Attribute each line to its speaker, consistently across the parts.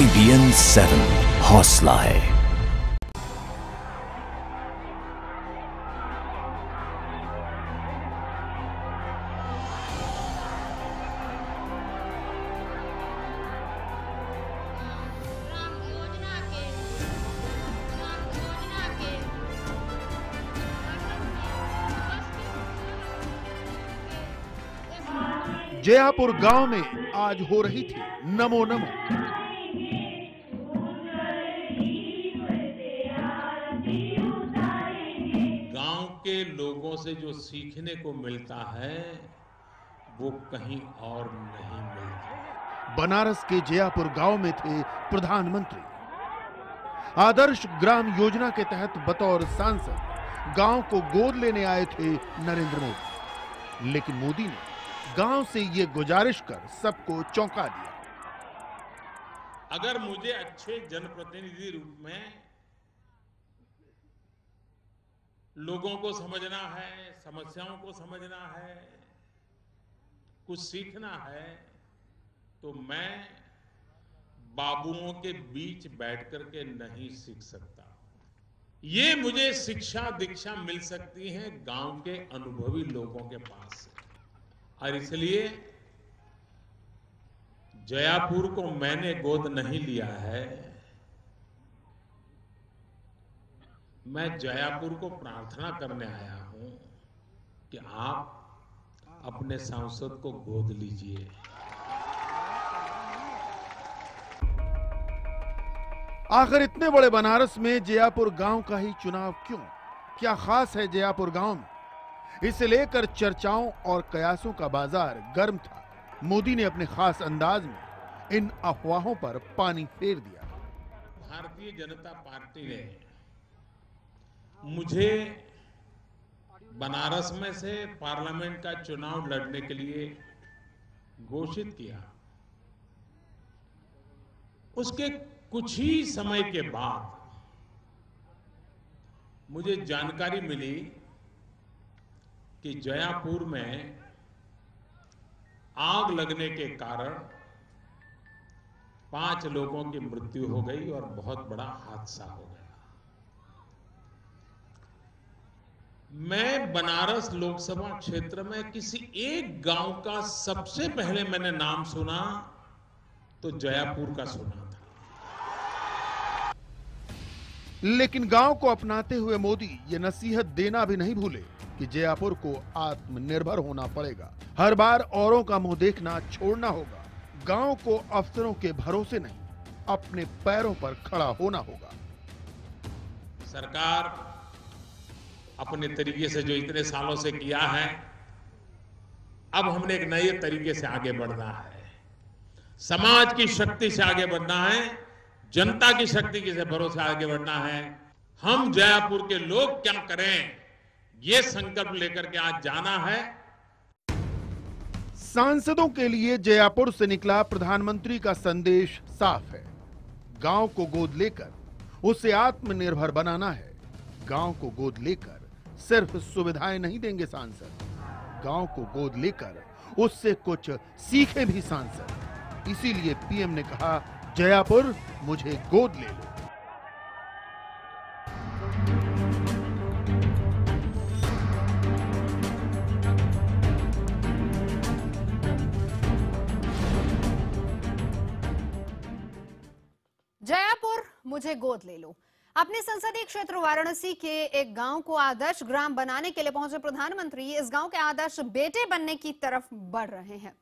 Speaker 1: IBN 7 हौसला है।
Speaker 2: जयापुर गांव में आज हो रही थी नमो नमो।
Speaker 3: गांव के लोगों से जो सीखने को मिलता है वो कहीं और नहीं मिलता।
Speaker 2: बनारस के जयापुर गांव में थे प्रधानमंत्री। आदर्श ग्राम योजना के तहत बतौर सांसद गांव को गोद लेने आए थे नरेंद्र मोदी। लेकिन मोदी ने गांव से ये गुजारिश कर सबको चौंका दिया।
Speaker 3: अगर मुझे अच्छे जनप्रतिनिधि रूप में लोगों को समझना है, समस्याओं को समझना है, कुछ सीखना है, तो मैं बाबुओं के बीच बैठ करके नहीं सीख सकता। ये मुझे शिक्षा दीक्षा मिल सकती है गांव के अनुभवी लोगों के पास से। और इसलिए जयापुर को मैंने गोद नहीं लिया है, मैं जयापुर को प्रार्थना करने आया हूं कि आप अपने सांसद को गोद लीजिए।
Speaker 2: आखिर इतने बड़े बनारस में जयापुर गांव का ही चुनाव क्यों? क्या खास है जयापुर गांव में? इसे लेकर चर्चाओं और कयासों का बाजार गर्म था। मोदी ने अपने खास अंदाज में इन अफवाहों पर पानी फेर दिया।
Speaker 3: भारतीय जनता पार्टी ने मुझे बनारस में से पार्लियामेंट का चुनाव लड़ने के लिए घोषित किया। उसके कुछ ही समय के बाद मुझे जानकारी मिली कि जयापुर में आग लगने के कारण 5 लोगों की मृत्यु हो गई और बहुत बड़ा हादसा हो गया। मैं बनारस लोकसभा क्षेत्र में किसी एक गांव का सबसे पहले मैंने नाम सुना तो जयापुर का सुना था।
Speaker 2: लेकिन गांव को अपनाते हुए मोदी ये नसीहत देना भी नहीं भूले कि जयापुर को आत्मनिर्भर होना पड़ेगा। हर बार औरों का मुंह देखना छोड़ना होगा। गांव को अफसरों के भरोसे नहीं, अपने पैरों पर खड़ा होना होगा।
Speaker 3: सरकार अपने तरीके से जो इतने सालों से किया है, अब हमने एक नए तरीके से आगे बढ़ना है। समाज की शक्ति से आगे बढ़ना है, जनता की शक्ति के भरोसे आगे बढ़ना है। हम जयापुर के लोग क्या करें, ये संकल्प लेकर के आज जाना है।
Speaker 2: सांसदों के लिए जयापुर से निकला प्रधानमंत्री का संदेश साफ है। गांव को गोद लेकर उसे आत्मनिर्भर बनाना है। गांव को गोद लेकर सिर्फ सुविधाएं नहीं देंगे सांसद, गांव को गोद लेकर उससे कुछ सीखे भी सांसद। इसीलिए पीएम ने कहा, जयापुर मुझे गोद ले लो।
Speaker 4: जयापुर मुझे गोद ले लो। अपने संसदीय क्षेत्र वाराणसी के एक गांव को आदर्श ग्राम बनाने के लिए पहुंचे प्रधानमंत्री इस गांव के आदर्श बेटे बनने की तरफ बढ़ रहे हैं।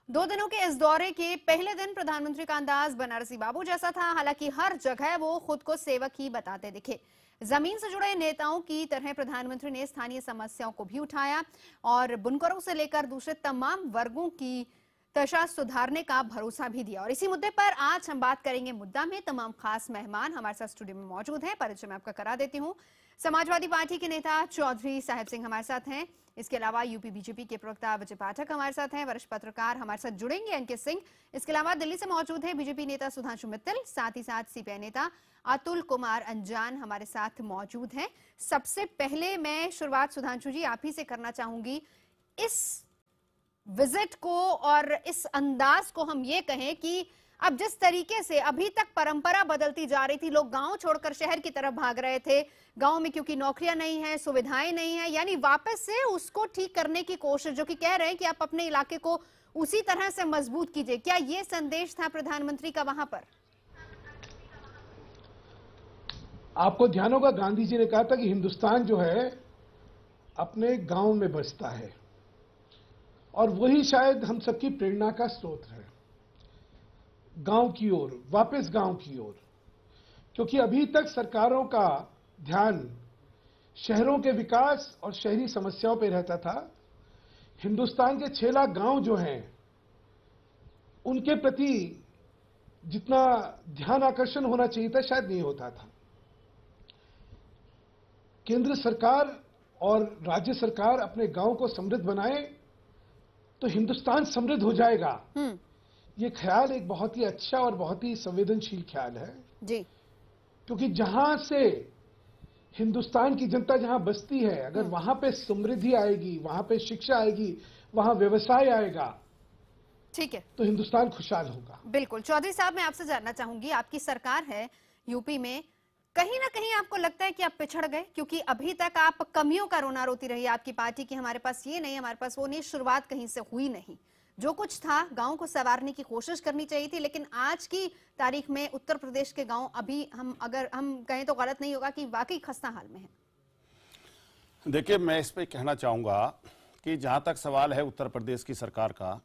Speaker 4: 2 दिनों के इस दौरे के पहले दिन प्रधानमंत्री का अंदाज बनारसी बाबू जैसा था। हालांकि हर जगह वो खुद को सेवक ही बताते दिखे। जमीन से जुड़े नेताओं की तरह प्रधानमंत्री ने स्थानीय समस्याओं को भी उठाया और बुनकरों से लेकर दूसरे तमाम वर्गों की दशा सुधारने का भरोसा भी दिया। और इसी मुद्दे पर आज हम बात करेंगे। मुद्दा में तमाम खास मेहमान हमारे साथ स्टूडियो में मौजूद हैं। परिचय मैं आपका करा देती हूं। समाजवादी पार्टी के नेता चौधरी साहिब सिंह हमारे साथ हैं। इसके अलावा यूपी बीजेपी के प्रवक्ता विजय पाठक हमारे साथ हैं। वरिष्ठ पत्रकार हमारे साथ जुड़ेंगे अंकित सिंह। इसके अलावा दिल्ली से मौजूद है बीजेपी नेता सुधांशु मित्तल, साथ ही साथ सीपीआई नेता अतुल कुमार अंजान हमारे साथ मौजूद हैं। सबसे पहले मैं शुरुआत सुधांशु जी आप ही से करना चाहूंगी। इस विजिट को और इस अंदाज को हम ये कहें कि अब जिस तरीके से अभी तक परंपरा बदलती जा रही थी, लोग गांव छोड़कर शहर की तरफ भाग रहे थे, गांव में क्योंकि नौकरियां नहीं है, सुविधाएं नहीं है, यानी वापस से उसको ठीक करने की कोशिश, जो कि कह रहे हैं कि आप अपने इलाके को उसी तरह से मजबूत कीजिए। क्या ये संदेश था प्रधानमंत्री का वहां पर?
Speaker 5: आपको ध्यान होगा गांधी जी ने कहा था कि हिंदुस्तान जो है अपने गांव में बसता है, और वही शायद हम सबकी प्रेरणा का स्रोत है, गांव की ओर, वापस गांव की ओर। क्योंकि अभी तक सरकारों का ध्यान शहरों के विकास और शहरी समस्याओं पर रहता था। हिंदुस्तान के 6 लाख गांव जो हैं उनके प्रति जितना ध्यान आकर्षण होना चाहिए था शायद नहीं होता था। केंद्र सरकार और राज्य सरकार अपने गांव को समृद्ध बनाए तो हिंदुस्तान समृद्ध हो जाएगा। ये ख्याल एक बहुत ही अच्छा और बहुत ही संवेदनशील ख्याल है
Speaker 4: जी।
Speaker 5: क्योंकि जहां से हिंदुस्तान की जनता जहां बसती है, अगर वहां पे समृद्धि आएगी, वहां पे शिक्षा आएगी, वहां व्यवसाय आएगा,
Speaker 4: ठीक है,
Speaker 5: तो हिंदुस्तान खुशहाल होगा।
Speaker 4: बिल्कुल। चौधरी साहब, मैं आपसे जानना चाहूंगी, आपकी सरकार है यूपी में, कहीं ना कहीं आपको लगता है कि आप पिछड़ गए? क्योंकि अभी तक आप कमियों का रोना रोती रही आपकी पार्टी की, हमारे पास ये नहीं, हमारे पास वो नहीं, शुरुआत कहीं से हुई नहीं। जो कुछ था गांव को संवारने की कोशिश करनी चाहिए थी, लेकिन आज की तारीख में उत्तर प्रदेश के गांव अभी अगर हम कहें तो गलत नहीं होगा कि वाकई खस्ता हाल में है।
Speaker 6: देखिए, मैं इस पे कहना चाहूंगा कि जहां तक सवाल है उत्तर प्रदेश की सरकार का,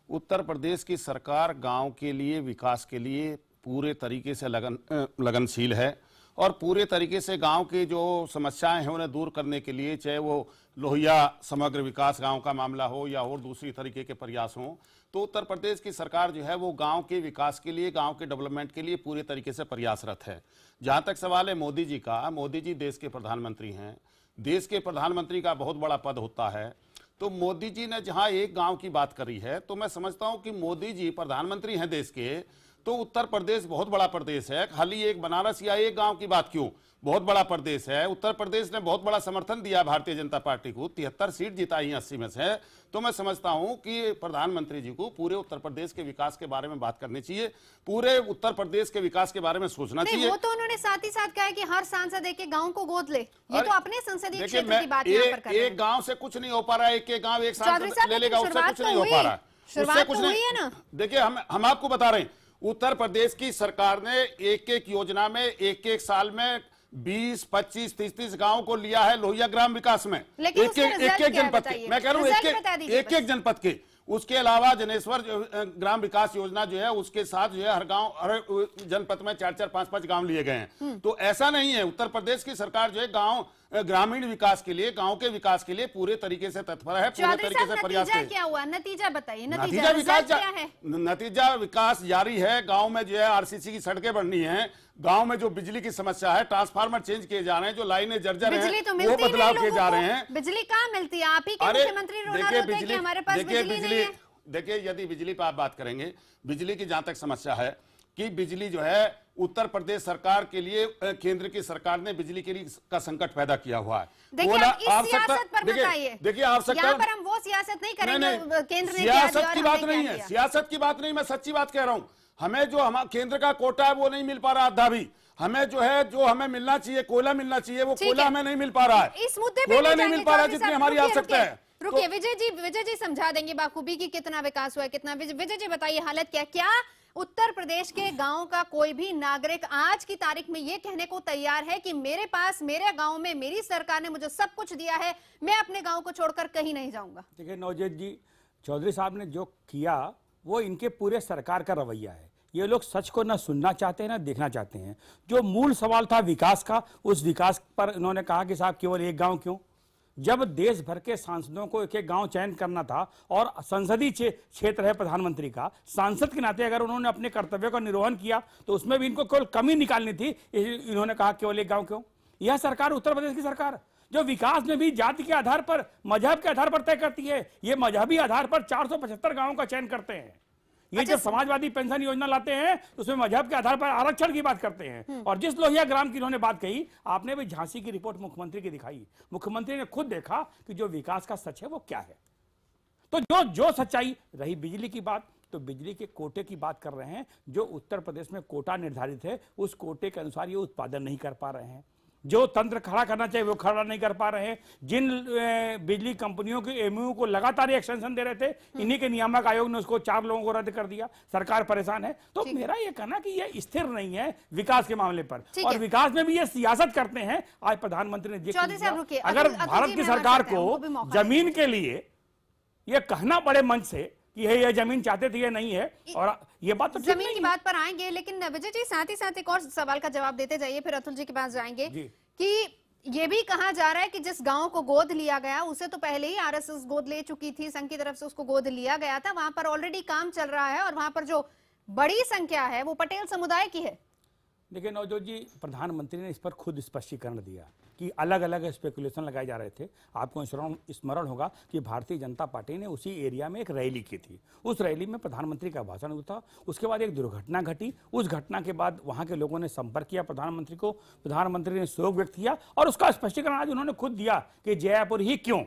Speaker 6: उत्तर प्रदेश की सरकार गांव के लिए, विकास के लिए पूरे तरीके से लगनशील है और पूरे तरीके से गांव की जो समस्याएं हैं उन्हें दूर करने के लिए, चाहे वो लोहिया समग्र विकास गांव का मामला हो या और दूसरी तरीके के प्रयास हों, तो उत्तर प्रदेश की सरकार जो है वो गांव के विकास के लिए, गांव के डेवलपमेंट के लिए पूरे तरीके से प्रयासरत है। जहां तक सवाल है मोदी जी का, मोदी जी देश के प्रधानमंत्री हैं, देश के प्रधानमंत्री का बहुत बड़ा पद होता है, तो मोदी जी ने जहां एक गांव की बात करी है, तो मैं समझता हूं कि मोदी जी प्रधानमंत्री हैं देश के, तो उत्तर प्रदेश बहुत बड़ा प्रदेश है, खाली एक बनारस या एक गांव की बात क्यों, बहुत बड़ा प्रदेश है। उत्तर प्रदेश ने बहुत बड़ा समर्थन दिया भारतीय जनता पार्टी को, 73 सीट जिताई 80 में से। तो मैं समझता हूं कि प्रधानमंत्री जी को पूरे उत्तर प्रदेश के विकास के बारे में बात करनी चाहिए, पूरे उत्तर प्रदेश के विकास के बारे में सोचना चाहिए।
Speaker 4: वो तो उन्होंने साथ ही साथ कहा कि हर सांसद एक गांव को गोद ले, ये तो अपने संसदीय क्षेत्र की बात यहाँ पर कर रहे हैं।
Speaker 6: एक गांव से कुछ नहीं हो पा रहा है, एक गांव एक सांसद ले लेगा, उससे कुछ नहीं हो पा रहा है, उससे कुछ नहीं। देखिए, हम आपको बता रहे हैं, उत्तर प्रदेश की सरकार ने एक एक योजना में, एक एक साल में 20, 25, 30 गांव को लिया है लोहिया ग्राम विकास में, एक एक जनपद के, मैं कह रहा हूं एक एक जनपद के। उसके अलावा जनेश्वर ग्राम विकास योजना जो है उसके साथ जो है हर गांव, हर जनपद में 4-4, 5-5 गांव लिए गए हैं। तो ऐसा नहीं है, उत्तर प्रदेश की सरकार जो है गांव ग्रामीण विकास के लिए, गांव के विकास के लिए पूरे तरीके से तत्पर है, पूरे तरीके से प्रयास है।
Speaker 4: क्या हुआ, नतीजा बताइए,
Speaker 6: नतीजा विकास जारी है। गांव में जो है आरसीसी की सड़कें बननी है, गांव में जो बिजली की समस्या है, ट्रांसफार्मर चेंज किए जा रहे हैं, जो लाइनें जर्जर हैं वो बदलाव किए जा रहे हैं।
Speaker 4: बिजली कहाँ मिलती है? आप ही के मुख्यमंत्री रोना रोते हैं कि हमारे पास बिजली नहीं है।
Speaker 6: देखिए, यदि बिजली पर आप बात करेंगे, बिजली की जहां तक समस्या है कि बिजली जो है उत्तर प्रदेश सरकार के लिए, केंद्र की सरकार ने बिजली के लिए का संकट पैदा किया हुआ है।
Speaker 4: देखिए, आप सकता पर हम वो सियासत नहीं करेंगे, केंद्र ने
Speaker 6: सियासत की बात नहीं है, सियासत की बात नहीं, मैं सच्ची बात कह रहा हूं। हमें जो हमारा केंद्र का कोटा है वो नहीं मिल पा रहा आधा भी। हमें जो है, जो हमें मिलना चाहिए, कोयला मिलना चाहिए, वो कोयला हमें नहीं मिल पा रहा है।
Speaker 4: इस मुद्दे पे
Speaker 6: कोयला नहीं मिल पा रहा जितनी हमारी आवश्यकता है।
Speaker 4: रुकिए, विजय जी समझा देंगे बाखूबी की कितना विकास हुआ है, कितना। विजय जी बताइए, हालत क्या उत्तर प्रदेश के गांव का कोई भी नागरिक आज की तारीख में ये कहने को तैयार है कि मेरे पास, मेरे गांव में मेरी सरकार ने मुझे सब कुछ दिया है, मैं अपने गांव को छोड़कर कहीं नहीं जाऊंगा?
Speaker 7: देखिए नवजोत जी, चौधरी साहब ने जो किया वो इनके पूरे सरकार का रवैया है। ये लोग सच को ना सुनना चाहते हैं ना देखना चाहते हैं। जो मूल सवाल था विकास का, उस विकास पर इन्होंने कहा कि साहब केवल एक गांव क्यों, जब देश भर के सांसदों को एक एक गांव चयन करना था और संसदीय क्षेत्र है प्रधानमंत्री का, सांसद के नाते अगर उन्होंने अपने कर्तव्यों का निर्वहन किया तो उसमें भी इनको केवल कमी निकालनी थी, इन्होंने कहा केवल एक गांव क्यों। यह सरकार, उत्तर प्रदेश की सरकार, जो विकास में भी जाति के आधार पर, मजहब के आधार पर तय करती है, ये मजहबी आधार पर 475 गांवों का चयन करते हैं। ये जब समाजवादी पेंशन योजना लाते हैं तो उसमें मजहब के आधार पर आरक्षण की बात करते हैं। और जिस लोहिया ग्राम की इन्होंने बात कही, आपने भी झांसी की रिपोर्ट मुख्यमंत्री की दिखाई, मुख्यमंत्री ने खुद देखा कि जो विकास का सच है वो क्या है। तो जो सच्चाई रही बिजली की बात, तो बिजली के कोटे की बात कर रहे हैं। जो उत्तर प्रदेश में कोटा निर्धारित है, उस कोटे के अनुसार ये उत्पादन नहीं कर पा रहे हैं। जो तंत्र खड़ा करना चाहिए वो खड़ा नहीं कर पा रहे हैं। जिन बिजली कंपनियों के एमओयू को लगातार एक्सटेंशन दे रहे थे, इन्हीं के नियामक आयोग ने उसको 4 लोगों को रद्द कर दिया। सरकार परेशान है। तो मेरा ये कहना कि ये स्थिर नहीं है विकास के मामले पर, और विकास में भी ये सियासत करते हैं। आज प्रधानमंत्री ने अगर भारत की सरकार को जमीन के लिए ये कहना पड़े मंच से कि ये जमीन चाहते थे, ये नहीं है, और ये बात तो
Speaker 4: जमीन की बात पर आएंगे, लेकिन विजय जी साथ ही साथ एक और सवाल का जवाब देते जाइए, फिर अतुल जी के पास जाएंगे कि ये भी कहा जा रहा है कि जिस गांव को गोद लिया गया उसे तो पहले ही आरएसएस गोद ले चुकी थी, संघ की तरफ से उसको गोद लिया गया था, वहां पर ऑलरेडी काम चल रहा है और वहां पर जो बड़ी संख्या है वो पटेल समुदाय की है।
Speaker 7: देखिए नवजोत जी, प्रधानमंत्री ने इस पर खुद स्पष्टीकरण दिया कि अलग अलग स्पेकुलेशन लगाए जा रहे थे। आपको स्मरण होगा कि भारतीय जनता पार्टी ने उसी एरिया में एक रैली की थी। उस रैली में प्रधानमंत्री का भाषण हुआ था। उसके बाद एक दुर्घटना घटी। उस घटना के बाद वहां के लोगों ने संपर्क किया प्रधानमंत्री को, प्रधानमंत्री ने शोक व्यक्त किया और उसका स्पष्टीकरण आज उन्होंने खुद दिया कि जयपुर ही क्यों।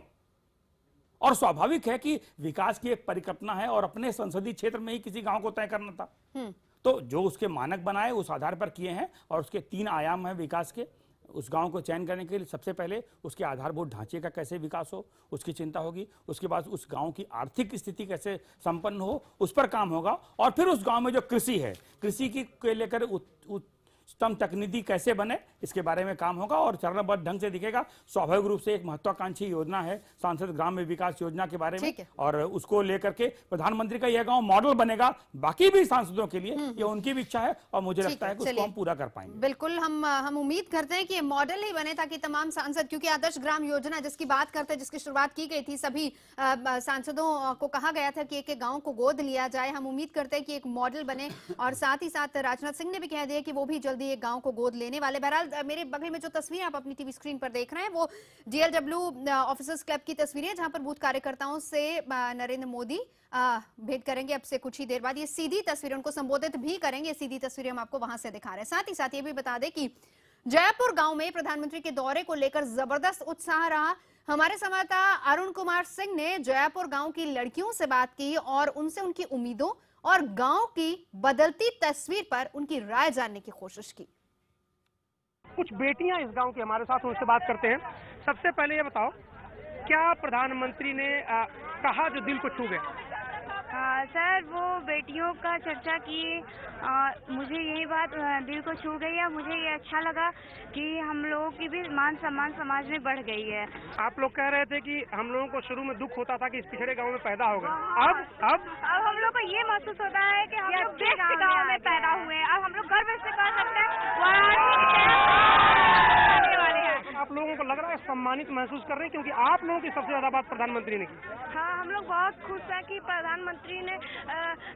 Speaker 7: और स्वाभाविक है कि विकास की एक परिकल्पना है और अपने संसदीय क्षेत्र में ही किसी गांव को तय करना था, तो जो उसके मानक बनाए उस आधार पर किए हैं। और उसके 3 आयाम हैं विकास के। उस गांव को चयन करने के लिए सबसे पहले उसके आधारभूत ढांचे का कैसे विकास हो, उसकी चिंता होगी। उसके बाद उस गांव की आर्थिक स्थिति कैसे संपन्न हो, उस पर काम होगा। और फिर उस गांव में जो कृषि है, कृषि की को लेकर उत्तम तकनीकी कैसे बने, इसके बारे में काम होगा और चरणबद्ध ढंग से दिखेगा। स्वाभाविक रूप से एक महत्वाकांक्षी योजना है सांसद ग्राम विकास योजना के बारे में, और उसको लेकर के प्रधानमंत्री का यह गांव मॉडल बनेगा बाकी भी सांसदों के लिए। ये उनकी भी इच्छा है और मुझे लगता है कि उसको हम पूरा कर पाएंगे।
Speaker 4: बिल्कुल, हम उम्मीद करते हैं कि ये मॉडल ही बने ताकि तमाम सांसद, क्योंकि आदर्श ग्राम योजना जिसकी बात करते हैं, जिसकी शुरुआत की गई थी, सभी सांसदों को कहा गया था कि एक गाँव को गोद लिया जाए। हम उम्मीद करते हैं कि एक मॉडल बने, और साथ ही साथ राजनाथ सिंह ने भी कह दिया कि वो भी जल्दी एक गांव को गोद लेने वाले। बहरहाल मेरे बगल में जो तस्वीरें आप अपनी टीवी स्क्रीन पर देख रहे हैं वो डीएलडब्ल्यू ऑफिसर्स क्लब की तस्वीरें, जहां पर बूथ कार्यकर्ताओं से नरेंद्र मोदी भेंट करेंगे अब से कुछ ही देर बाद। ये सीधी तस्वीरें, उनको संबोधित भी करेंगे, सीधी तस्वीरें हम आपको वहां से दिखा रहे हैं। साथ ही साथ ये भी बता दें कि जयपुर गांव में प्रधानमंत्री के दौरे को लेकर जबरदस्त उत्साह रहा। हमारे संवाददाता अरुण कुमार सिंह ने जयपुर गांव की लड़कियों से बात की और उनसे उनकी उम्मीदों और गांव की बदलती तस्वीर पर उनकी राय जानने की कोशिश की।
Speaker 8: कुछ बेटियां इस गांव की हमारे साथ, उनसे बात करते हैं। सबसे पहले ये बताओ, क्या प्रधानमंत्री ने कहा जो दिल को छू गया?
Speaker 9: सर, वो बेटियों का चर्चा की, मुझे यही बात दिल को छू गई है। मुझे ये अच्छा लगा कि हम लोगों की भी मान सम्मान समाज में बढ़ गई है।
Speaker 8: आप लोग कह रहे थे कि हम लोगों को शुरू में दुख होता था कि इस पिछड़े गांव में पैदा हो गए, अब
Speaker 9: हम लोग को ये महसूस होता है कि हम लोग बेस्ट गांव में पैदा हुए। अब हम लोग गर्व से कह सकते हैं आप
Speaker 8: लोगों को लग रहा है सम्मानित महसूस कर रहे हैं, क्योंकि आप लोगों की सबसे ज्यादा बात प्रधानमंत्री ने की।
Speaker 9: हाँ, हम लोग बहुत खुश हैं कि प्रधानमंत्री ने,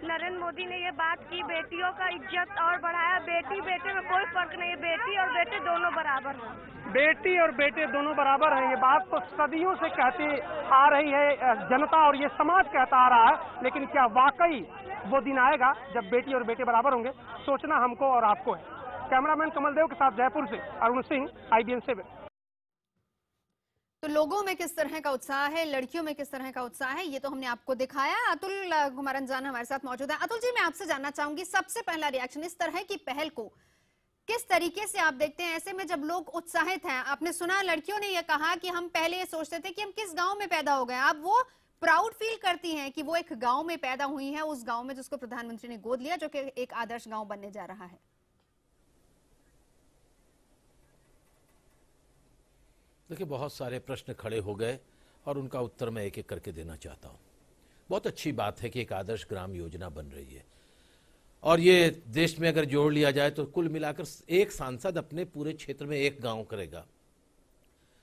Speaker 9: नरेंद्र मोदी ने ये बात की, बेटियों का इज्जत और बढ़ाया। बेटी बेटे में कोई फर्क नहीं है, बेटी और बेटे दोनों बराबर हैं।
Speaker 8: बेटी और बेटे दोनों बराबर हैं, ये बात तो सदियों से कहती आ रही है जनता और ये समाज कहता आ रहा है। लेकिन क्या वाकई वो दिन आएगा जब बेटी और बेटे बराबर होंगे? सोचना हमको और आपको है। कैमरामैन कमल देव के साथ जयपुर से अरुण सिंह, IBN 7।
Speaker 4: तो लोगों में किस तरह का उत्साह है, लड़कियों में किस तरह का उत्साह है, ये तो हमने आपको दिखाया। अतुल कुमार अंजान हमारे साथ मौजूद है। अतुल जी, मैं आपसे जानना चाहूंगी सबसे पहला रिएक्शन, इस तरह की पहल को किस तरीके से आप देखते हैं? ऐसे में जब लोग उत्साहित हैं, आपने सुना लड़कियों ने यह कहा कि हम पहले ये सोचते थे कि हम किस गांव में पैदा हो गए, अब वो प्राउड फील करती हैं कि वो एक गांव में पैदा हुई हैं, उस गांव में जिसको प्रधानमंत्री ने गोद लिया, जो कि एक आदर्श गांव बनने जा रहा है।
Speaker 1: देखिए, बहुत सारे प्रश्न खड़े हो गए और उनका उत्तर मैं एक एक करके देना चाहता हूं। बहुत अच्छी बात है कि एक आदर्श ग्राम योजना बन रही है, और ये देश में अगर जोड़ लिया जाए तो कुल मिलाकर एक सांसद अपने पूरे क्षेत्र में एक गांव करेगा,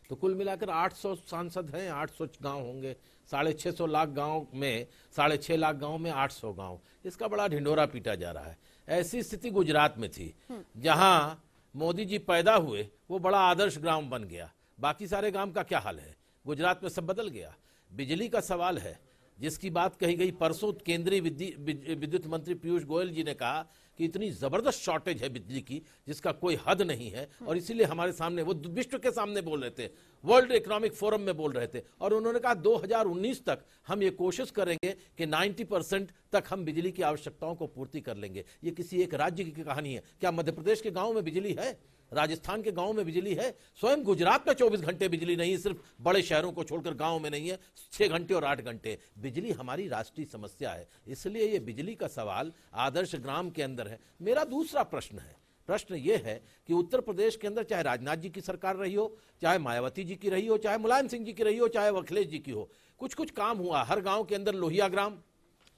Speaker 1: तो कुल मिलाकर 800 सांसद हैं, 800 गांव होंगे। 650 लाख गांव में 6.5 लाख गांव में 800 गांव, इसका बड़ा ढिंढोरा पीटा जा रहा है। ऐसी स्थिति गुजरात में थी, जहां मोदी जी पैदा हुए, वो बड़ा आदर्श ग्राम बन गया। बाकी सारे गांव का क्या हाल है? गुजरात में सब बदल गया। बिजली का सवाल है, जिसकी बात कही गई परसों, केंद्रीय विद्युत मंत्री पीयूष गोयल जी ने कहा कि इतनी जबरदस्त शॉर्टेज है बिजली की जिसका कोई हद नहीं है, और इसीलिए हमारे सामने वो विश्व के सामने बोल रहे थे, वर्ल्ड इकोनॉमिक फोरम में बोल रहे थे, और उन्होंने कहा 2019 तक हम ये कोशिश करेंगे कि 90% तक हम बिजली की आवश्यकताओं को पूर्ति कर लेंगे। ये किसी एक राज्य की कहानी है। क्या मध्य प्रदेश के गांव में बिजली है? राजस्थान के गांव में बिजली है? स्वयं गुजरात में 24 घंटे बिजली नहीं है, सिर्फ बड़े शहरों को छोड़कर गांव में नहीं है, 6 घंटे और 8 घंटे। बिजली हमारी राष्ट्रीय समस्या है, इसलिए ये बिजली का सवाल आदर्श ग्राम के अंदर है। मेरा दूसरा प्रश्न ये है कि उत्तर प्रदेश के अंदर चाहे राजनाथ जी की सरकार रही हो, चाहे मायावती जी की रही हो, चाहे मुलायम सिंह जी की रही हो, चाहे अखिलेश जी की हो, कुछ कुछ काम हुआ। हर गांव के अंदर लोहिया ग्राम,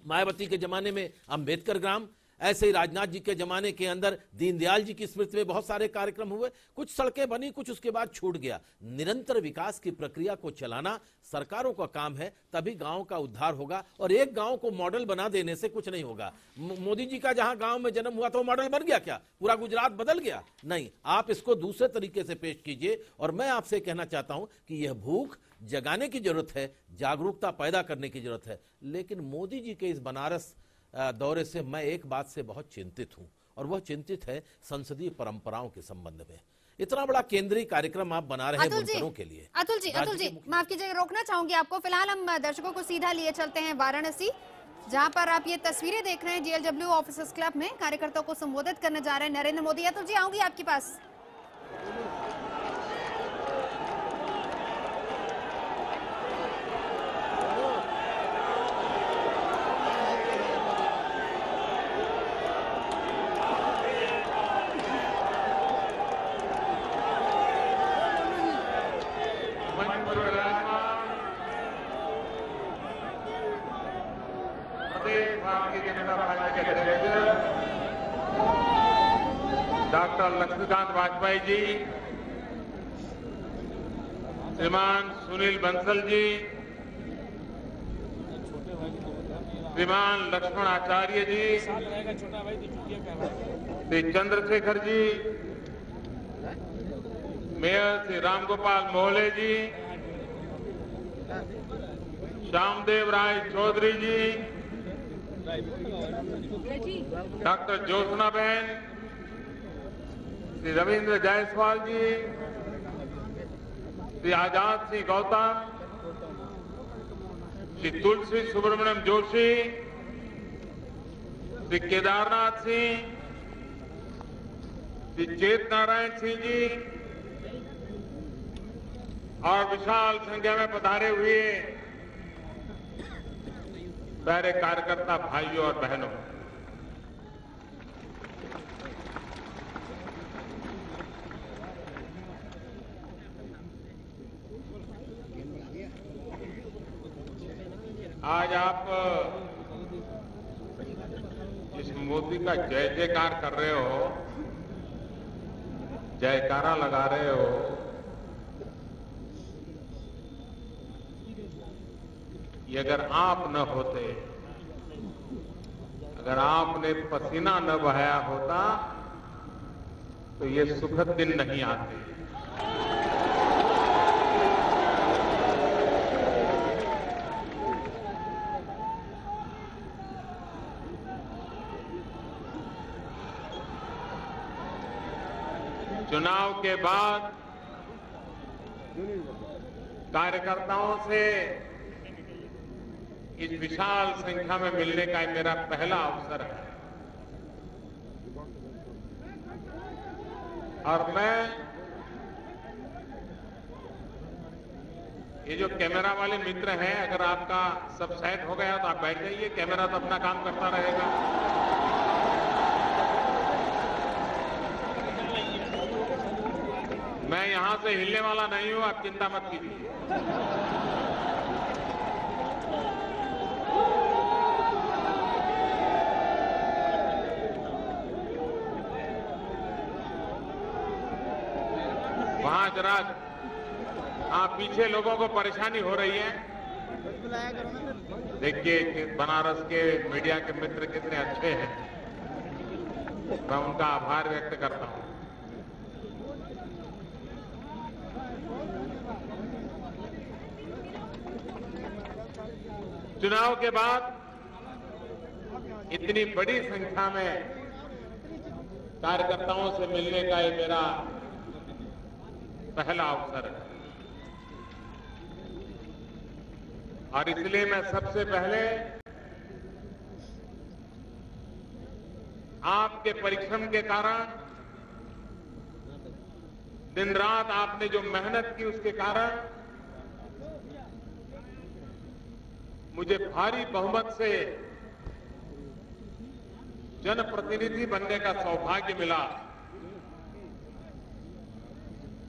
Speaker 1: मायावती के जमाने में अंबेडकर ग्राम, ऐसे ही राजनाथ जी के जमाने के अंदर दीनदयाल जी की स्मृति में बहुत सारे कार्यक्रम हुए। कुछ सड़कें बनी, कुछ उसके बाद छूट गया। निरंतर विकास की प्रक्रिया को चलाना सरकारों का काम है, तभी गांव का उद्धार होगा। और एक गांव को मॉडल बना देने से कुछ नहीं होगा। मोदी जी का जहां गांव में जन्म हुआ था वो मॉडल बन गया क्या? पूरा गुजरात बदल गया? नहीं, आप इसको दूसरे तरीके से पेश कीजिए। और मैं आपसे कहना चाहता हूं कि यह भूख जगाने की जरूरत है, जागरूकता पैदा करने की जरूरत है। लेकिन मोदी जी के इस बनारस दौरे से मैं एक बात से बहुत चिंतित हूं, और वह चिंतित है संसदीय परंपराओं के संबंध में। इतना बड़ा केंद्रीय कार्यक्रम आप बना रहे हैं बुनकरों के लिए।
Speaker 4: अतुल जी माफ कीजिएगा, रोकना चाहूंगी आपको। फिलहाल हम दर्शकों को सीधा लिए चलते हैं वाराणसी, जहां पर आप ये तस्वीरें देख रहे हैं JLW ऑफिसर्स क्लब में कार्यकर्ताओं को संबोधित करने जा रहे हैं नरेंद्र मोदी। अतुल जी, आऊंगी आपके पास।
Speaker 3: डॉक्टर लक्ष्मीकांत वाजपेयी जी, श्रीमान सुनील बंसल जी, श्रीमान लक्ष्मण आचार्य जी, श्री चंद्रशेखर जी, मेयर श्री रामगोपाल मोहले जी, श्यामदेव राय चौधरी जी, डॉक्टर ज्योत्सना बहन, श्री रविंद्र जायसवाल जी, श्री आजाद सिंह गौतम, श्री तुलसी सुब्रमण्यम जोशी, श्री केदारनाथ सिंह, श्री चेत नारायण सिंह जी, और विशाल संख्या में पधारे हुए प्यारे कार्यकर्ता भाइयों और बहनों, आज आप इस मोदी का जय जयकार कर रहे हो, जयकारा लगा रहे हो, ये अगर आप न होते, अगर आपने पसीना न बहाया होता तो ये सुखद दिन नहीं आते। चुनाव के बाद कार्यकर्ताओं से इस विशाल संख्या में मिलने का मेरा पहला अवसर है, और मैं ये जो कैमरा वाले मित्र हैं, अगर आपका सब सेट हो गया तो आप बैठ जाइए, कैमरा तो अपना काम करता रहेगा। मैं यहां से हिलने वाला नहीं हूं, आप चिंता मत कीजिए। वहां जरा पीछे लोगों को परेशानी हो रही है। देखिए कि बनारस के मीडिया के मित्र कितने अच्छे हैं, मैं उनका आभार व्यक्त करता हूं। चुनाव के बाद इतनी बड़ी संख्या में कार्यकर्ताओं से मिलने का ये मेरा पहला अवसर है और इसलिए मैं सबसे पहले आपके परिश्रम के कारण, दिन रात आपने जो मेहनत की उसके कारण मुझे भारी बहुमत से जनप्रतिनिधि बनने का सौभाग्य मिला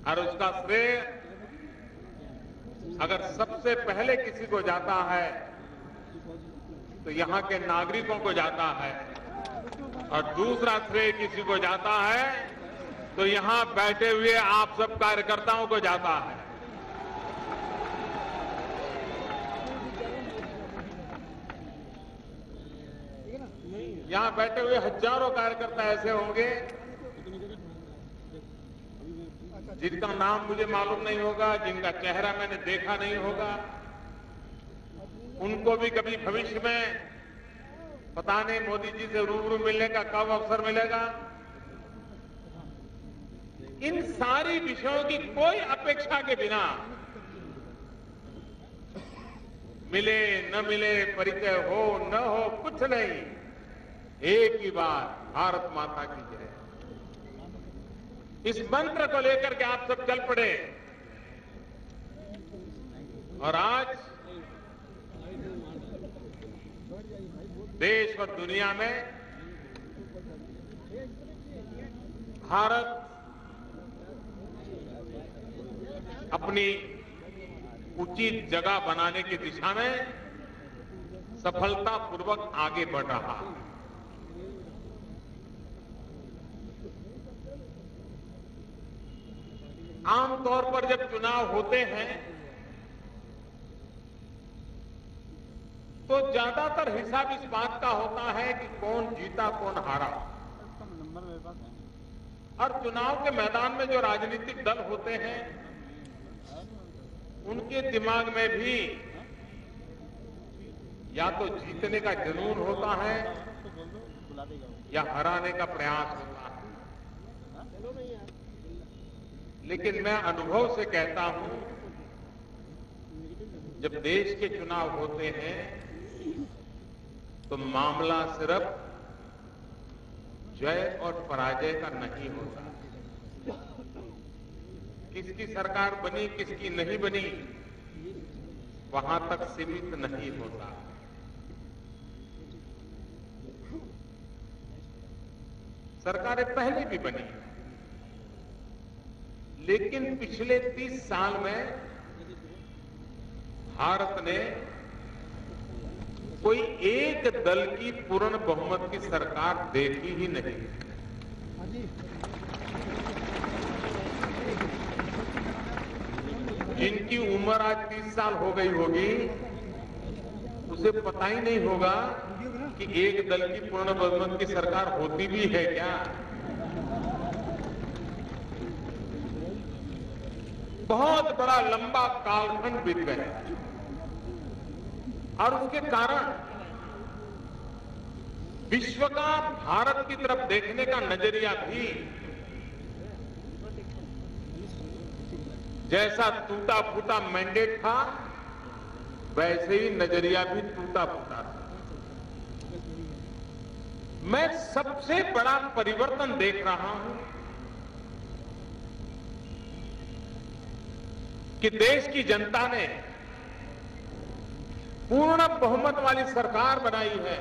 Speaker 3: और उसका श्रेय अगर सबसे पहले किसी को जाता है तो यहां के नागरिकों को जाता है और दूसरा श्रेय किसी को जाता है तो यहां बैठे हुए आप सब कार्यकर्ताओं को जाता है। यहां बैठे हुए हजारों कार्यकर्ता ऐसे होंगे जिनका नाम मुझे मालूम नहीं होगा, जिनका चेहरा मैंने देखा नहीं होगा, उनको भी कभी भविष्य में पता नहीं मोदी जी से रूबरू मिलने का कब अवसर मिलेगा। इन सारी विषयों की कोई अपेक्षा के बिना मिले न मिले, परिचय हो न हो, कुछ नहीं, एक ही बात, भारत माता की जय। इस मंत्र को लेकर के आप सब चल पड़े और आज देश और दुनिया में भारत अपनी उचित जगह बनाने की दिशा में सफलतापूर्वक आगे बढ़ रहा है। आमतौर पर जब चुनाव होते हैं तो ज्यादातर हिसाब इस बात का होता है कि कौन जीता कौन हारा। और चुनाव के मैदान में जो राजनीतिक दल होते हैं उनके दिमाग में भी या तो जीतने का जुनून होता है या हराने का प्रयास होता है। लेकिन मैं अनुभव से कहता हूं, जब देश के चुनाव होते हैं तो मामला सिर्फ जय और पराजय का नहीं होता। किसकी सरकार बनी किसकी नहीं बनी वहां तक सीमित नहीं होता। सरकारें पहले भी बनी, लेकिन पिछले 30 साल में भारत ने कोई एक दल की पूर्ण बहुमत की सरकार देखी ही नहीं। जिनकी उम्र आज 30 साल हो गई होगी उसे पता ही नहीं होगा कि एक दल की पूर्ण बहुमत की सरकार होती भी है क्या। बहुत बड़ा लंबा कालखंड बीत गया और उसके कारण विश्व का भारत की तरफ देखने का नजरिया भी जैसा टूटा फूटा मैंडेट था वैसे ही नजरिया भी टूटा फूटा था। मैं सबसे बड़ा परिवर्तन देख रहा हूं कि देश की जनता ने पूर्ण बहुमत वाली सरकार बनाई है।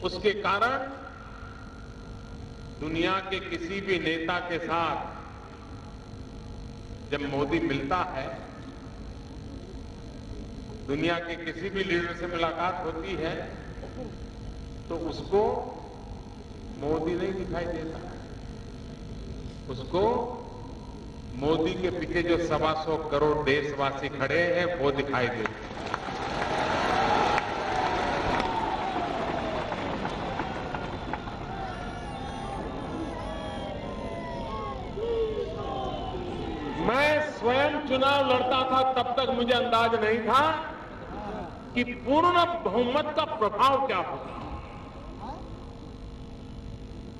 Speaker 3: उसके कारण दुनिया के किसी भी नेता के साथ जब मोदी मिलता है, दुनिया के किसी भी लीडर से मुलाकात होती है तो उसको मोदी नहीं दिखाई देता। उसको मोदी के पीछे जो 125 करोड़ देशवासी खड़े हैं वो दिखाई देते। मैं स्वयं चुनाव लड़ता था तब तक मुझे अंदाज नहीं था कि पूर्ण बहुमत का प्रभाव क्या होता।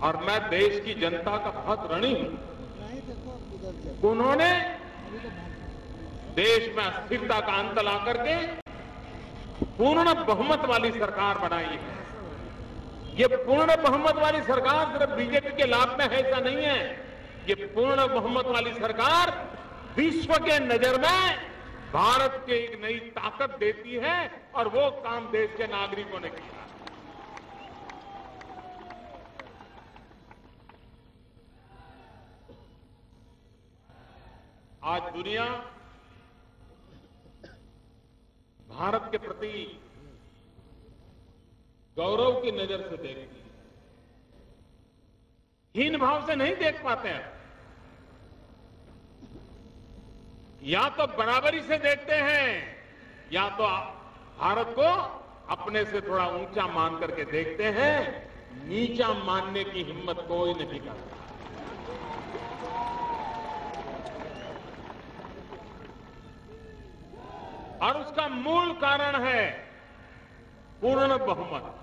Speaker 3: और मैं देश की जनता का बहुत ऋणी हूं। उन्होंने देश में अस्थिरता का अंत ला करके पूर्ण बहुमत वाली सरकार बनाई है। ये पूर्ण बहुमत वाली सरकार सिर्फ बीजेपी के लाभ में है ऐसा नहीं है। ये पूर्ण बहुमत वाली सरकार विश्व के नजर में भारत के एक नई ताकत देती है और वो काम देश के नागरिकों ने किया। आज दुनिया भारत के प्रति गौरव की नजर से देखती है, हीन भाव से नहीं देख पाते हैं। या तो बराबरी से देखते हैं या तो भारत को अपने से थोड़ा ऊंचा मान करके देखते हैं। नीचा मानने की हिम्मत कोई नहीं करता। और उसका मूल कारण है पूर्ण बहुमत।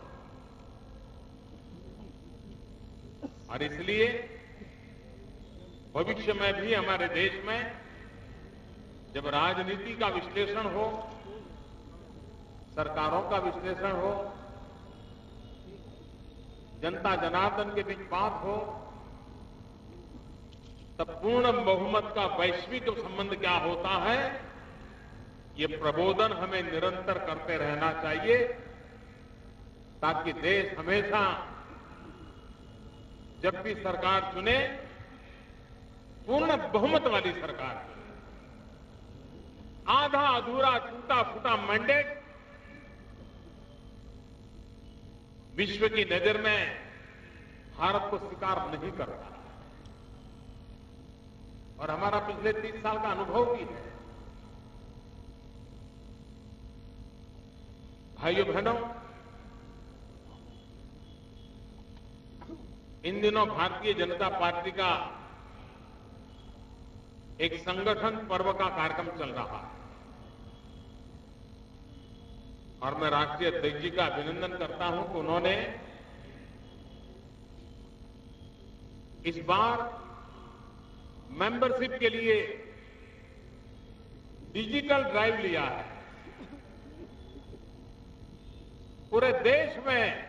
Speaker 3: और इसलिए भविष्य में भी हमारे देश में जब राजनीति का विश्लेषण हो, सरकारों का विश्लेषण हो, जनता जनार्दन के बीच बात हो, तब पूर्ण बहुमत का वैश्विक संबंध क्या होता है, ये प्रबोधन हमें निरंतर करते रहना चाहिए, ताकि देश हमेशा जब भी सरकार चुने पूर्ण बहुमत वाली सरकार चुने। आधा अधूरा टूटा फूटा मैंडेट विश्व की नजर में भारत को स्वीकार नहीं करता। और हमारा पिछले 30 साल का अनुभव भी है। भाइयों बहनों, इन दिनों भारतीय जनता पार्टी का एक संगठन पर्व का कार्यक्रम चल रहा है और मैं राष्ट्रीय अध्यक्ष जी का अभिनंदन करता हूं कि उन्होंने इस बार मेंबरशिप के लिए डिजिटल ड्राइव लिया है। पूरे देश में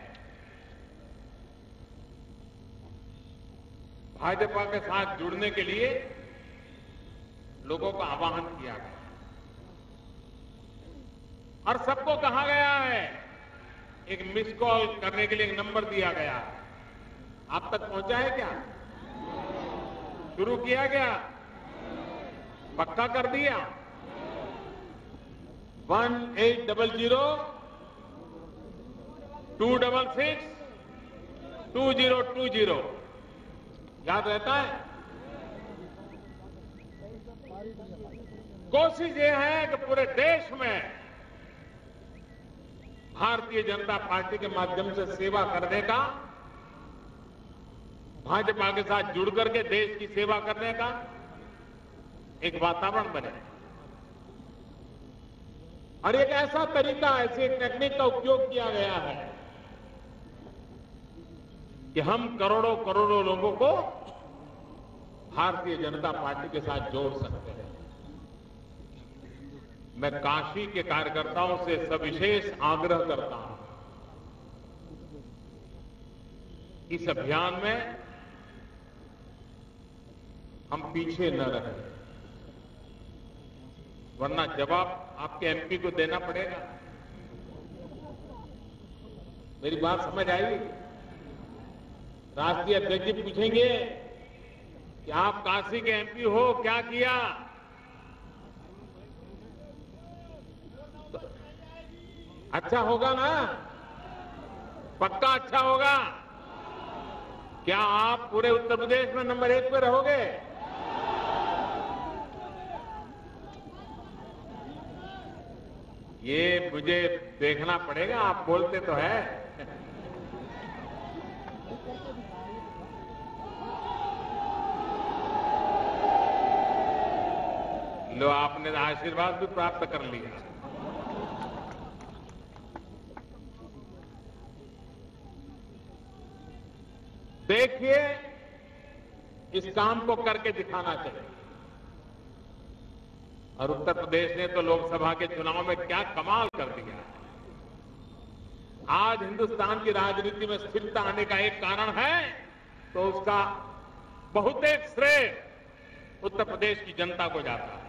Speaker 3: भाजपा के साथ जुड़ने के लिए लोगों का आह्वान किया गया और सबको कहा गया है, एक मिस कॉल करने के लिए एक नंबर दिया गया है। आप तक पहुंचा है क्या? शुरू किया गया? पक्का कर दिया? 1800-266-2020 याद रहता है? कोशिश ये है कि पूरे देश में भारतीय जनता पार्टी के माध्यम से सेवा करने का, भाजपा के साथ जुड़ करके देश की सेवा करने का एक वातावरण बने। और एक ऐसा तरीका, ऐसे टेक्निक का उपयोग किया गया है कि हम करोड़ों करोड़ों लोगों को भारतीय जनता पार्टी के साथ जोड़ सकते हैं। मैं काशी के कार्यकर्ताओं से सविशेष आग्रह करता हूं, इस अभियान में हम पीछे न रहें, वरना जवाब आपके एमपी को देना पड़ेगा। मेरी बात समझ आई? राष्ट्रीय अध्यक्ष जी पूछेंगे कि आप काशी के एमपी हो, क्या किया? तो अच्छा होगा ना? पक्का अच्छा होगा? क्या आप पूरे उत्तर प्रदेश में नंबर 1 पे रहोगे? ये मुझे देखना पड़ेगा, आप बोलते तो है। लो, आपने आशीर्वाद भी प्राप्त कर लिया। देखिए, इस काम को करके दिखाना चाहिए। और उत्तर प्रदेश ने तो लोकसभा के चुनाव में क्या कमाल कर दिया। आज हिंदुस्तान की राजनीति में स्थिरता आने का एक कारण है तो उसका बहुतेक श्रेय उत्तर प्रदेश की जनता को जाता है।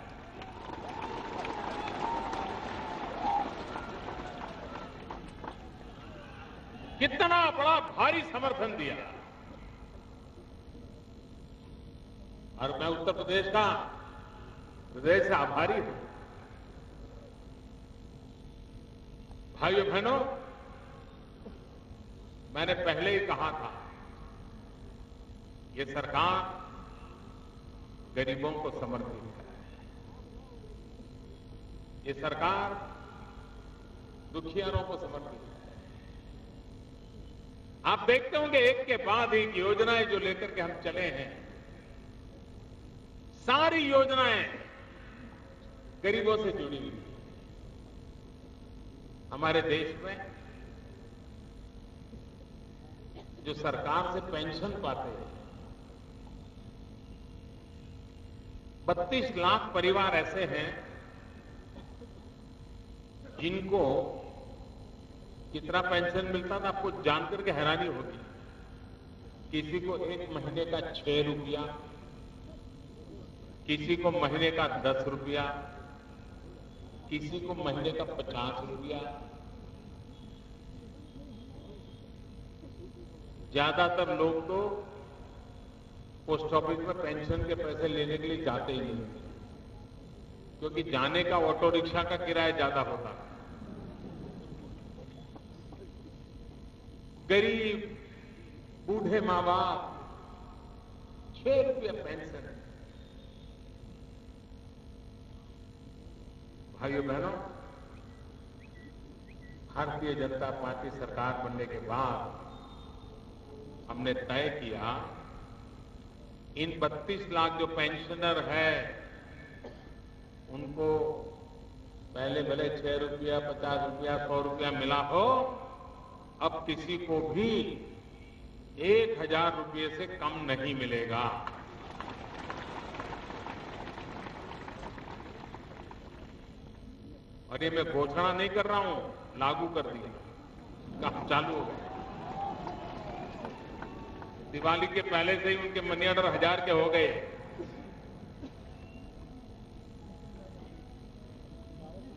Speaker 3: कितना बड़ा भारी समर्थन दिया। और मैं उत्तर प्रदेश का हृदय से आभारी हूं। भाइयों बहनों, मैंने पहले ही कहा था, ये सरकार गरीबों को समर्पित है। ये सरकार दुखियारों को समर्पित है। आप देखते होंगे एक के बाद एक योजनाएं जो लेकर के हम चले हैं, सारी योजनाएं गरीबों से जुड़ी हुई। हमारे देश में जो सरकार से पेंशन पाते हैं, 32 लाख परिवार ऐसे हैं जिनको कितना पेंशन मिलता था आपको जानकर के हैरानी होगी। किसी को एक महीने का 6 रुपया, किसी को महीने का 10 रुपया, किसी को महीने का 50 रुपया। ज्यादातर लोग तो पोस्ट ऑफिस में पेंशन के पैसे लेने के लिए जाते ही नहीं, क्योंकि जाने का ऑटो रिक्शा का किराया ज्यादा होता है। गरीब बूढ़े माँ बाप 6 रुपया पेंशन। भाइयों बहनों, भारतीय जनता पार्टी सरकार बनने के बाद हमने तय किया इन 32 लाख जो पेंशनर है उनको पहले भले 6 रुपया, 50 रुपया, 100 रुपया मिला हो, अब किसी को भी 1000 रुपये से कम नहीं मिलेगा। और ये मैं घोषणा नहीं कर रहा हूं, लागू कर दिया, काम चालू हो गया। दिवाली के पहले से ही उनके मनी ऑर्डर 1000 के हो गए।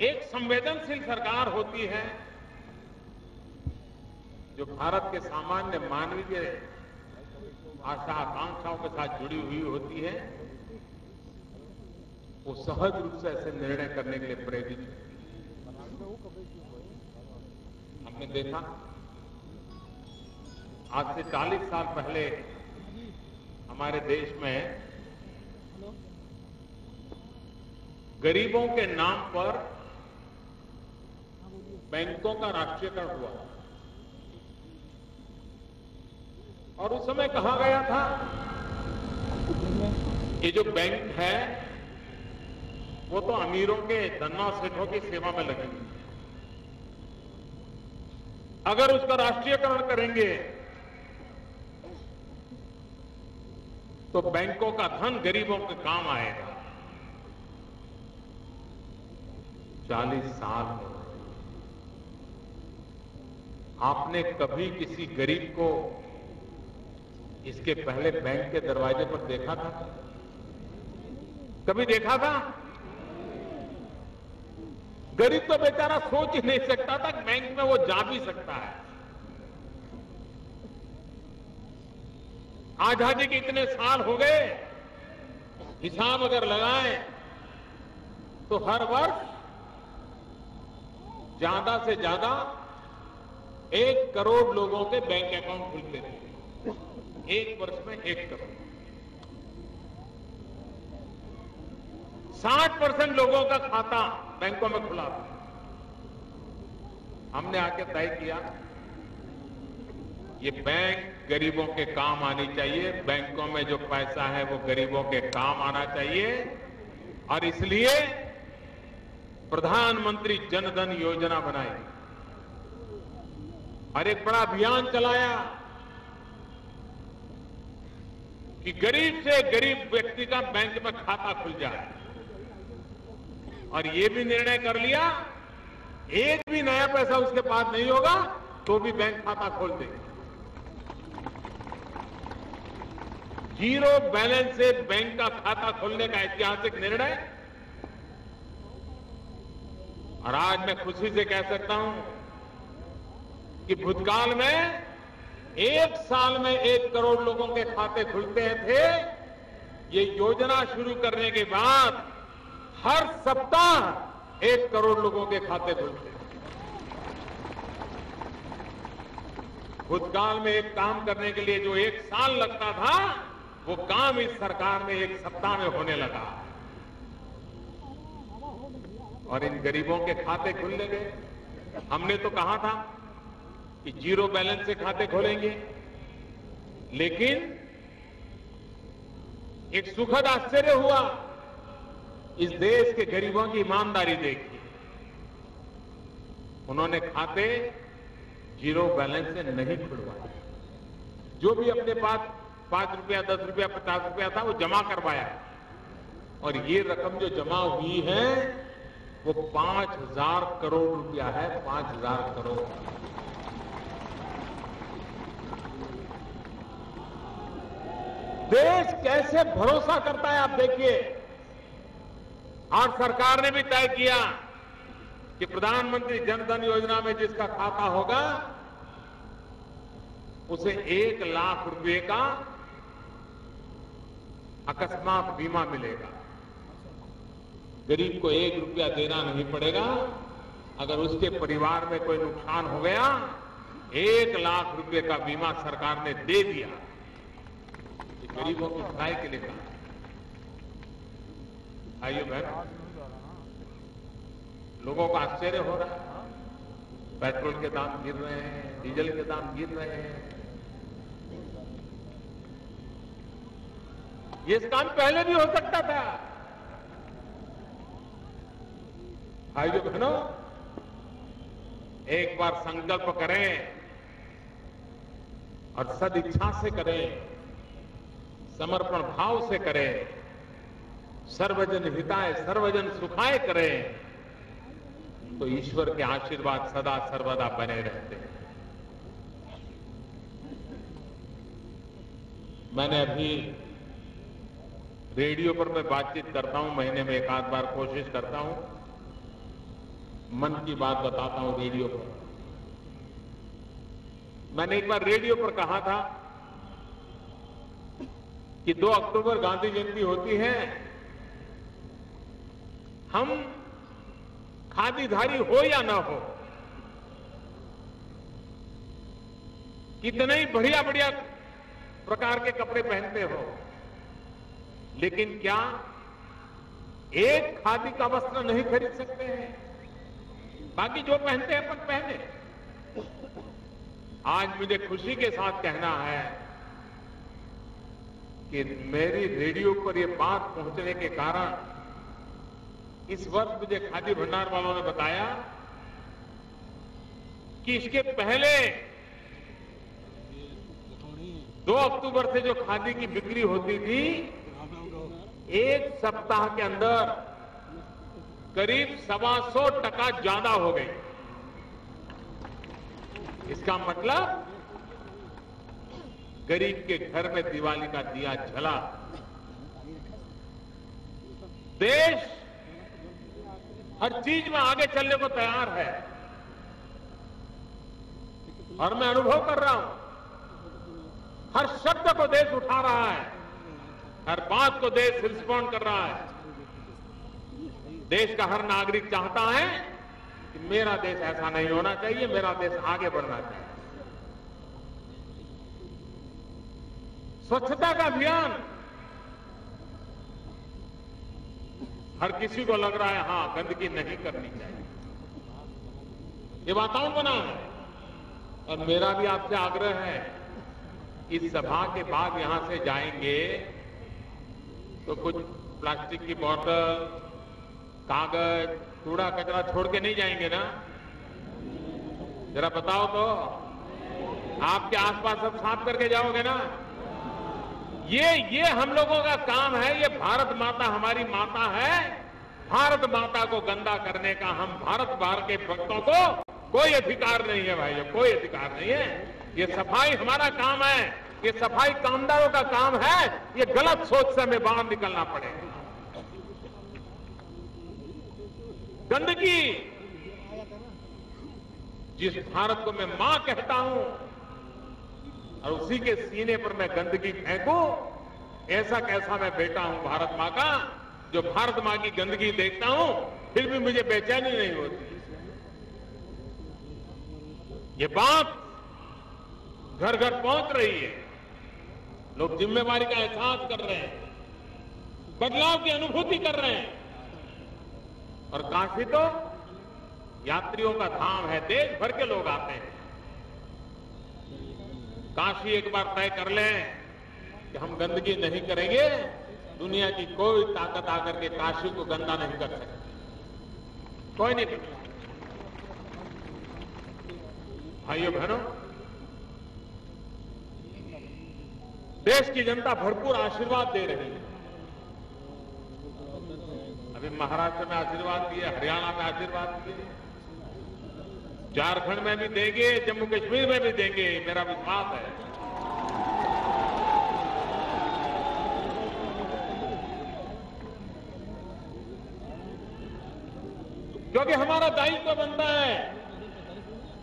Speaker 3: एक संवेदनशील सरकार होती है जो भारत के सामान्य मानवीय के आशा आकांक्षाओं के साथ जुड़ी हुई होती है, वो सहज रूप से ऐसे निर्णय करने के लिए प्रेरित है। हमने देखा आज से 40 साल पहले हमारे देश में गरीबों के नाम पर बैंकों का राष्ट्रीयकरण हुआ और उस समय कहा गया था ये जो बैंक है वो तो अमीरों के धनवा सेठों की सेवा में लगेंगे, अगर उसका राष्ट्रीयकरण करेंगे तो बैंकों का धन गरीबों के काम आएगा। 40 साल हो गए, आपने कभी किसी गरीब को इसके पहले बैंक के दरवाजे पर देखा था? कभी देखा था? गरीब तो बेचारा सोच ही नहीं सकता था कि बैंक में वो जा भी सकता है। आजादी के इतने साल हो गए, हिसाब अगर लगाएं तो हर वर्ष ज्यादा से ज्यादा 1 करोड़ लोगों के बैंक अकाउंट खुलते थे। एक वर्ष में 1 करोड़। 60% लोगों का खाता बैंकों में खुला था। हमने आके तय किया ये बैंक गरीबों के काम आनी चाहिए, बैंकों में जो पैसा है वो गरीबों के काम आना चाहिए, और इसलिए प्रधानमंत्री जन धन योजना बनाई और एक बड़ा अभियान चलाया कि गरीब से गरीब व्यक्ति का बैंक में खाता खुल जाए। और ये भी निर्णय कर लिया, एक भी नया पैसा उसके पास नहीं होगा तो भी बैंक खाता खोल देगा। जीरो बैलेंस से बैंक का खाता खोलने का ऐतिहासिक निर्णय। और आज मैं खुशी से कह सकता हूं कि भूतकाल में एक साल में 1 करोड़ लोगों के खाते खुलते थे। ये योजना शुरू करने के बाद हर सप्ताह 1 करोड़ लोगों के खाते खुलते। भूतकाल में एक काम करने के लिए जो 1 साल लगता था, वो काम इस सरकार में 1 सप्ताह में होने लगा। और इन गरीबों के खाते खुलने गए। हमने तो कहा था कि जीरो बैलेंस से खाते खोलेंगे, लेकिन एक सुखद आश्चर्य हुआ। इस देश के गरीबों की ईमानदारी देखी। उन्होंने खाते जीरो बैलेंस से नहीं खुलवाए। जो भी अपने पास 5 रुपया, 10 रुपया, 50 रुपया था, वो जमा करवाया। और ये रकम जो जमा हुई है वो 5,000 करोड़ रुपया है। 5,000 करोड़। देश कैसे भरोसा करता है, आप देखिए। आज सरकार ने भी तय किया कि प्रधानमंत्री जन धन योजना में जिसका खाता होगा उसे 1 लाख रुपए का अकस्मात बीमा मिलेगा। गरीब को 1 रुपया देना नहीं पड़ेगा। अगर उसके परिवार में कोई नुकसान हो गया, 1 लाख रुपए का बीमा सरकार ने दे दिया। गरीबों की भलाई के लिए कहा। भाइयों बहन, लोगों को आश्चर्य हो रहा है। पेट्रोल के दाम गिर रहे हैं, डीजल के दाम गिर रहे हैं। ये काम पहले भी हो सकता था। भाइयों बहनों, एक बार संकल्प करें और सदिच्छा से करें, समर्पण भाव से करें, सर्वजन हिताय सर्वजन सुखाय करें, तो ईश्वर के आशीर्वाद सदा सर्वदा बने रहते हैं। मैंने अभी रेडियो पर मैं बातचीत करता हूं, महीने में 1 आध बार कोशिश करता हूं, मन की बात बताता हूं रेडियो पर। मैंने एक बार रेडियो पर कहा था कि 2 अक्टूबर गांधी जयंती होती है, हम खादीधारी हो या ना हो, कितने ही बढ़िया बढ़िया प्रकार के कपड़े पहनते हो, लेकिन क्या एक खादी का वस्त्र नहीं खरीद सकते हैं? बाकी जो पहनते हैं अपन पहने। आज मुझे खुशी के साथ कहना है कि मेरी रेडियो पर यह बात पहुंचने के कारण इस वर्ष मुझे खादी भंडार वालों ने बताया कि इसके पहले 2 अक्टूबर से जो खादी की बिक्री होती थी, 1 सप्ताह के अंदर करीब 125% ज्यादा हो गई। इसका मतलब गरीब के घर में दिवाली का दिया जला। देश हर चीज में आगे चलने को तैयार है और मैं अनुभव कर रहा हूं, हर शब्द को देश उठा रहा है, हर बात को देश रिस्पॉन्ड कर रहा है। देश का हर नागरिक चाहता है कि मेरा देश ऐसा नहीं होना चाहिए, मेरा देश आगे बढ़ना चाहिए। स्वच्छता का अभियान, हर किसी को लग रहा है हां गंदगी नहीं करनी चाहिए, ये वातावरण बना है। और मेरा भी आपसे आग्रह है, इस सभा के बाद यहां से जाएंगे तो कुछ प्लास्टिक की बोतल, कागज, कूड़ा कचरा छोड़ के नहीं जाएंगे ना? जरा बताओ तो, आपके आसपास सब साफ करके जाओगे ना? ये हम लोगों का काम है। ये भारत माता हमारी माता है। भारत माता को गंदा करने का हम भारत के भक्तों को कोई अधिकार नहीं है भाइयों, कोई अधिकार नहीं है। ये सफाई हमारा काम है, ये सफाई कामदारों का काम है। ये गलत सोच से हमें बाहर निकलना पड़ेगा। गंदगी, जिस भारत को मैं मां कहता हूं और उसी के सीने पर मैं गंदगी फेंकूं, ऐसा कैसा मैं बेटा हूं भारत मां का, जो भारत मां की गंदगी देखता हूं फिर भी मुझे बेचैनी नहीं होती। ये बात घर घर पहुंच रही है। लोग जिम्मेवारी का एहसास कर रहे हैं, बदलाव की अनुभूति कर रहे हैं। और काशी तो यात्रियों का धाम है, देश भर के लोग आते हैं। काशी एक बार तय कर लें कि हम गंदगी नहीं करेंगे, दुनिया की कोई ताकत आकर के काशी को गंदा नहीं कर सकती, कोई नहीं कर सकता। भाइयों बहनों, देश की जनता भरपूर आशीर्वाद दे रही है। अभी महाराष्ट्र में आशीर्वाद दिए, हरियाणा में आशीर्वाद दिए, झारखंड में भी देंगे, जम्मू कश्मीर में भी देंगे, मेरा विश्वास है। क्योंकि हमारा दायित्व बनता है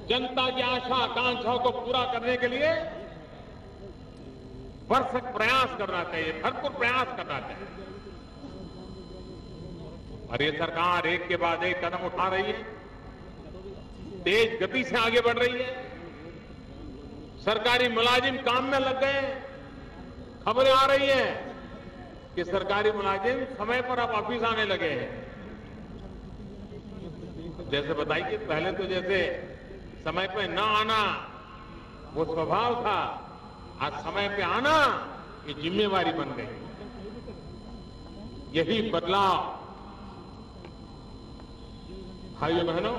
Speaker 3: जनता की आशा आकांक्षाओं को पूरा करने के लिए भरसक प्रयास करना चाहिए, भरपूर प्रयास करना चाहिए। और ये सरकार एक के बाद एक कदम उठा रही है, तेज गति से आगे बढ़ रही है। सरकारी मुलाजिम काम में लग गए। खबरें आ रही है कि सरकारी मुलाजिम समय पर अब ऑफिस आने लगे हैं। जैसे बताइए, पहले तो जैसे समय पे ना आना वो स्वभाव था, आज समय पे आना ये जिम्मेवारी बन गई। यही बदलाव भाइयों बहनों,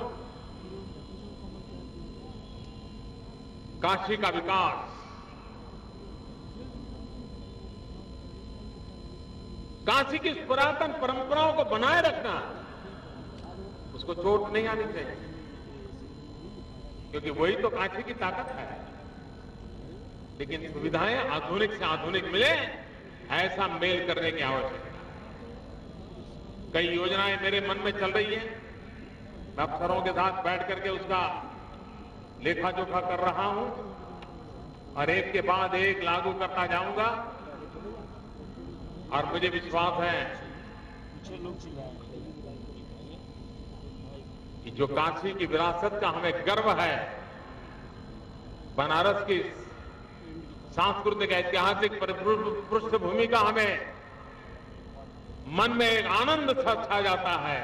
Speaker 3: काशी का विकास, काशी की पुरातन परंपराओं को बनाए रखना, उसको चोट नहीं आनी चाहिए, क्योंकि वही तो काशी की ताकत है। लेकिन सुविधाएं आधुनिक से आधुनिक मिले, ऐसा मेल करने की आवश्यकता है। कई योजनाएं मेरे मन में चल रही हैं, मैं अफसरों के साथ बैठ करके उसका लेखा जोखा कर रहा हूं और एक के बाद एक लागू करता जाऊंगा। और मुझे विश्वास है कि जो काशी की विरासत का हमें गर्व है, बनारस की सांस्कृतिक ऐतिहासिक पृष्ठभूमि का हमें मन में एक आनंद छा जाता है,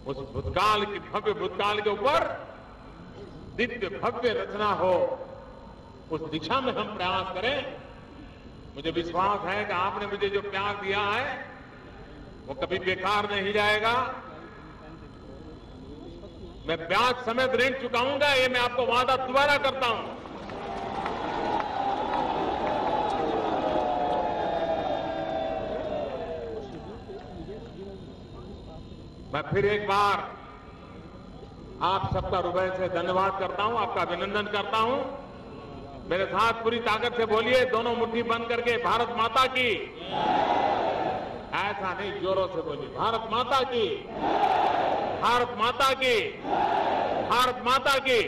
Speaker 3: उस भूतकाल की भव्य भूतकाल के ऊपर दिव्य भव्य रचना हो, उस दिशा में हम प्रयास करें। मुझे विश्वास है कि आपने मुझे जो प्यार दिया है वो कभी बेकार नहीं जाएगा। मैं ब्याज समेत ऋण चुकाऊंगा, ये मैं आपको वादा दोबारा करता हूं। मैं फिर एक बार आप सबका हृदय से धन्यवाद करता हूं, आपका अभिनंदन करता हूं। मेरे साथ पूरी ताकत से बोलिए, दोनों मुट्ठी बंद करके, भारत माता की। ऐसा नहीं, जोरों से बोलिए, भारत माता की, भारत माता की, भारत माता की।